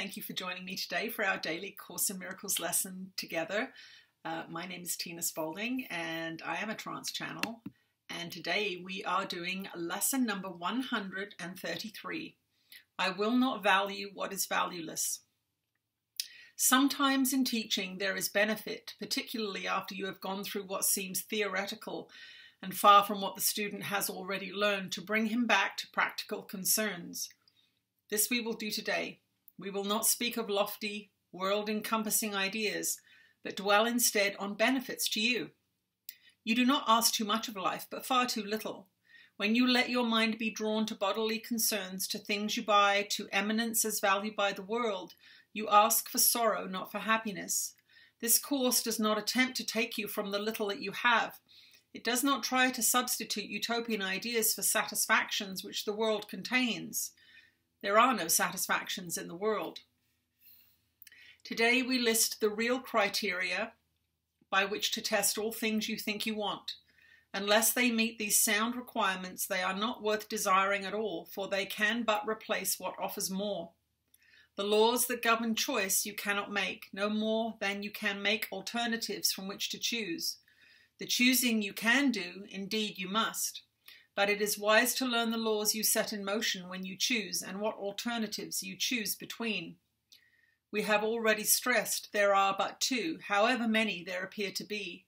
thank you for joining me today for our daily Course in Miracles lesson together. My name is Tina Spalding and I am a trance channel, and today we are doing lesson number 133. I will not value what is valueless. Sometimes in teaching there is benefit, particularly after you have gone through what seems theoretical and far from what the student has already learned, to bring him back to practical concerns. This we will do today. We will not speak of lofty, world-encompassing ideas, but dwell instead on benefits to you. You do not ask too much of life, but far too little. When you let your mind be drawn to bodily concerns, to things you buy, to eminence as valued by the world, you ask for sorrow, not for happiness. This course does not attempt to take you from the little that you have. It does not try to substitute utopian ideas for satisfactions which the world contains. There are no satisfactions in the world. Today we list the real criteria by which to test all things you think you want. Unless they meet these sound requirements, they are not worth desiring at all, for they can but replace what offers more. The laws that govern choice you cannot make, no more than you can make alternatives from which to choose. The choosing you can do, indeed you must, but it is wise to learn the laws you set in motion when you choose and what alternatives you choose between. We have already stressed there are but two, however many there appear to be.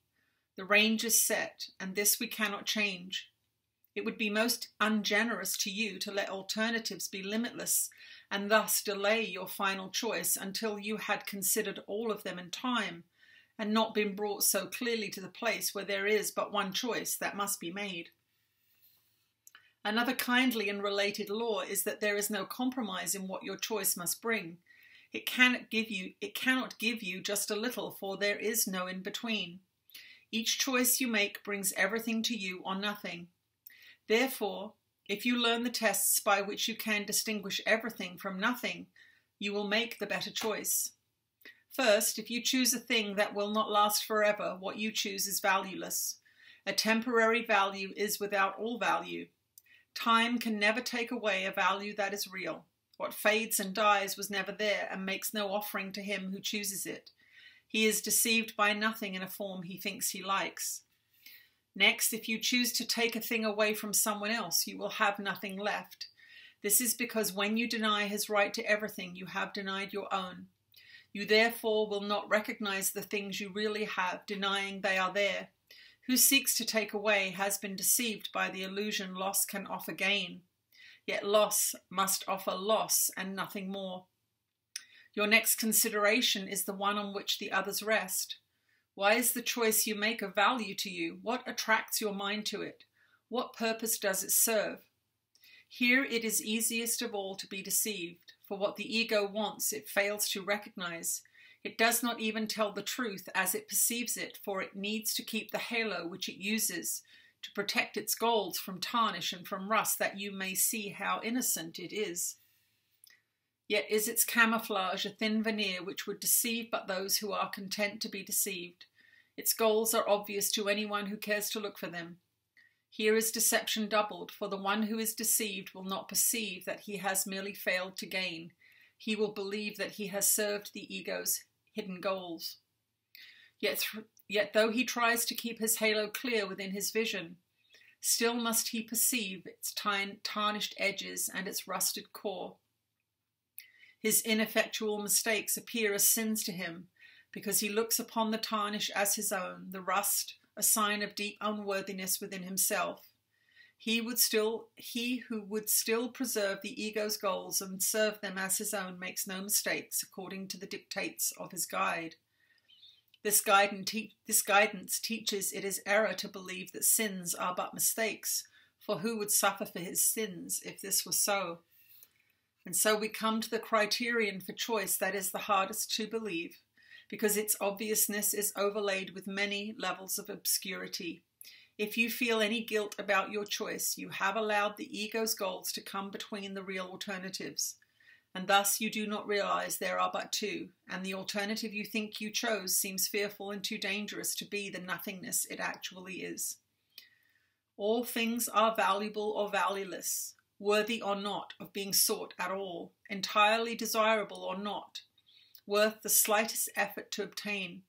The range is set, and this we cannot change. It would be most ungenerous to you to let alternatives be limitless and thus delay your final choice until you had considered all of them in time, and not been brought so clearly to the place where there is but one choice that must be made. Another kindly and related law is that there is no compromise in what your choice must bring. It cannot give you just a little, for there is no in-between. Each choice you make brings everything to you or nothing. Therefore, if you learn the tests by which you can distinguish everything from nothing, you will make the better choice. First, if you choose a thing that will not last forever, what you choose is valueless. A temporary value is without all value. Time can never take away a value that is real. What fades and dies was never there and makes no offering to him who chooses it. He is deceived by nothing in a form he thinks he likes. Next, if you choose to take a thing away from someone else, you will have nothing left. This is because when you deny his right to everything, you have denied your own. You therefore will not recognize the things you really have, denying they are there. Who seeks to take away has been deceived by the illusion loss can offer gain. Yet loss must offer loss and nothing more. Your next consideration is the one on which the others rest. Why is the choice you make of value to you? What attracts your mind to it? What purpose does it serve? Here it is easiest of all to be deceived, for what the ego wants it fails to recognize. It does not even tell the truth as it perceives it, for it needs to keep the halo which it uses to protect its goals from tarnish and from rust, that you may see how innocent it is. Yet is its camouflage a thin veneer which would deceive but those who are content to be deceived. Its goals are obvious to anyone who cares to look for them. Here is deception doubled, for the one who is deceived will not perceive that he has merely failed to gain. He will believe that he has served the ego's hidden goals. Yet though he tries to keep his halo clear within his vision, still must he perceive its tarnished edges and its rusted core. His ineffectual mistakes appear as sins to him, because he looks upon the tarnish as his own, the rust a sign of deep unworthiness within himself. He who would still preserve the ego's goals and serve them as his own makes no mistakes according to the dictates of his guide. This guidance teaches it is error to believe that sins are but mistakes, for who would suffer for his sins if this were so? And so we come to the criterion for choice that is the hardest to believe, because its obviousness is overlaid with many levels of obscurity. If you feel any guilt about your choice, you have allowed the ego's goals to come between the real alternatives, and thus you do not realize there are but two, and the alternative you think you chose seems fearful and too dangerous to be the nothingness it actually is. All things are valuable or valueless. worthy or not of being sought at all, entirely desirable or not, worth the slightest effort to obtain.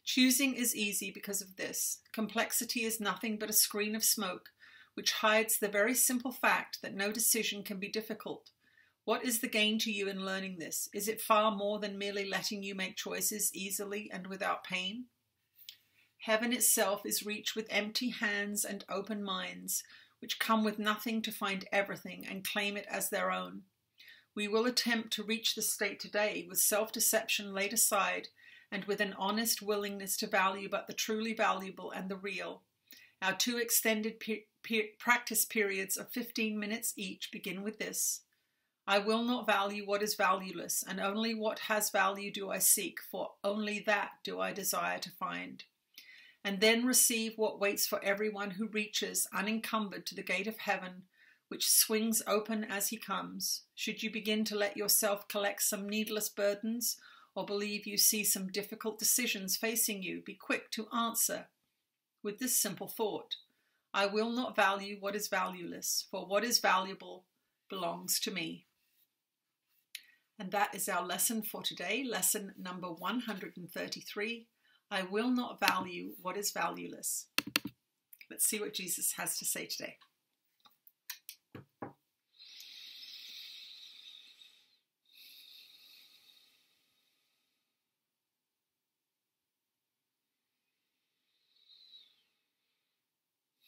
Choosing is easy because of this. Complexity is nothing but a screen of smoke, which hides the very simple fact that no decision can be difficult. What is the gain to you in learning this? Is it far more than merely letting you make choices easily and without pain? Heaven itself is reached with empty hands and open minds, which come with nothing to find everything and claim it as their own. We will attempt to reach this state today with self-deception laid aside and with an honest willingness to value but the truly valuable and the real. Our 2 extended practice periods of 15 minutes each begin with this. I will not value what is valueless, and only what has value do I seek, for only that do I desire to find. And then receive what waits for everyone who reaches unencumbered to the gate of heaven, which swings open as he comes. Should you begin to let yourself collect some needless burdens, or believe you see some difficult decisions facing you, be quick to answer with this simple thought: I will not value what is valueless, for what is valuable belongs to me. And that is our lesson for today, lesson number 133. I will not value what is valueless. Let's see what Jesus has to say today.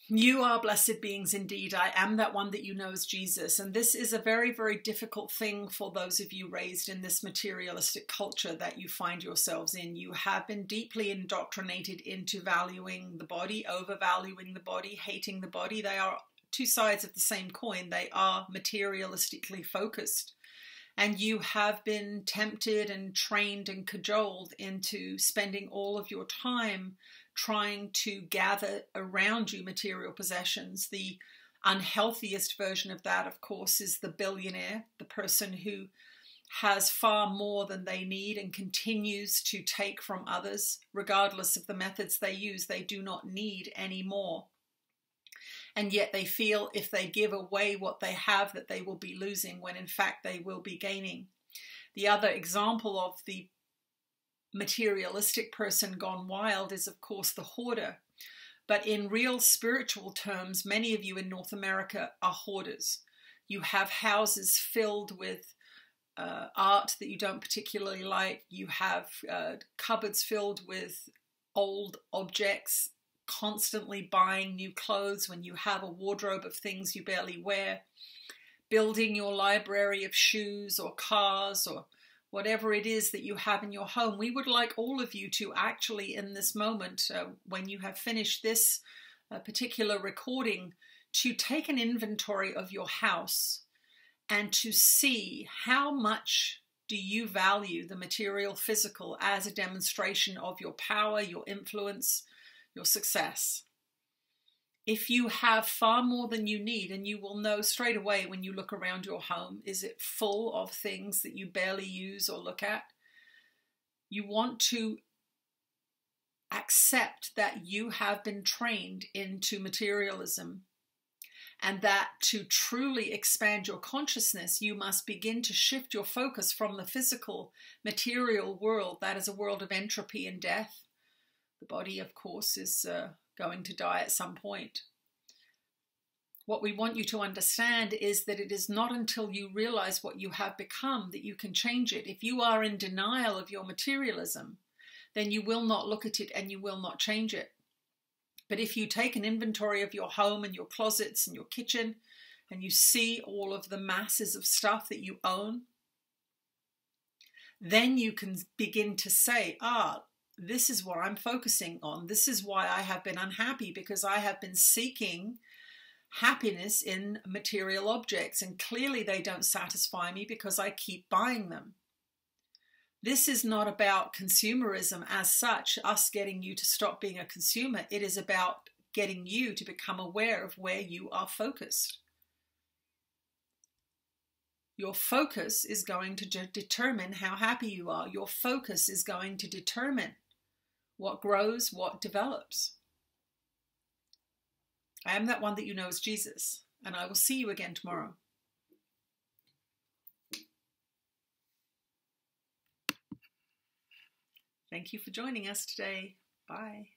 You are blessed beings indeed. I am that one that you know as Jesus. And this is a very, very difficult thing for those of you raised in this materialistic culture that you find yourselves in. You have been deeply indoctrinated into valuing the body, overvaluing the body, hating the body. They are 2 sides of the same coin. They are materialistically focused. And you have been tempted and trained and cajoled into spending all of your time trying to gather around you material possessions. The unhealthiest version of that, of course, is the billionaire, the person who has far more than they need and continues to take from others, regardless of the methods they use. They do not need any more. And yet they feel if they give away what they have that they will be losing, when in fact they will be gaining. The other example of the materialistic person gone wild is, of course, the hoarder. But in real spiritual terms, many of you in North America are hoarders. You have houses filled with art that you don't particularly like. You have cupboards filled with old objects, constantly buying new clothes when you have a wardrobe of things you barely wear, building your library of shoes or cars or whatever it is that you have in your home. We would like all of you to actually, in this moment, when you have finished this particular recording, to take an inventory of your house and to see how much do you value the material physical as a demonstration of your power, your influence, your success. If you have far more than you need, and you will know straight away when you look around your home, is it full of things that you barely use or look at? You want to accept that you have been trained into materialism, and that to truly expand your consciousness, you must begin to shift your focus from the physical, material world. That is a world of entropy and death. The body, of course, is going to die at some point. What we want you to understand is that it is not until you realize what you have become that you can change it. If you are in denial of your materialism, then you will not look at it and you will not change it. But if you take an inventory of your home and your closets and your kitchen, and you see all of the masses of stuff that you own, then you can begin to say, this is what I'm focusing on. This is why I have been unhappy, because I have been seeking happiness in material objects, and clearly they don't satisfy me because I keep buying them. This is not about consumerism as such, us getting you to stop being a consumer. It is about getting you to become aware of where you are focused. Your focus is going to determine how happy you are. Your focus is going to determine what grows, what develops. I am that one that you know as Jesus, and I will see you again tomorrow. Thank you for joining us today. Bye.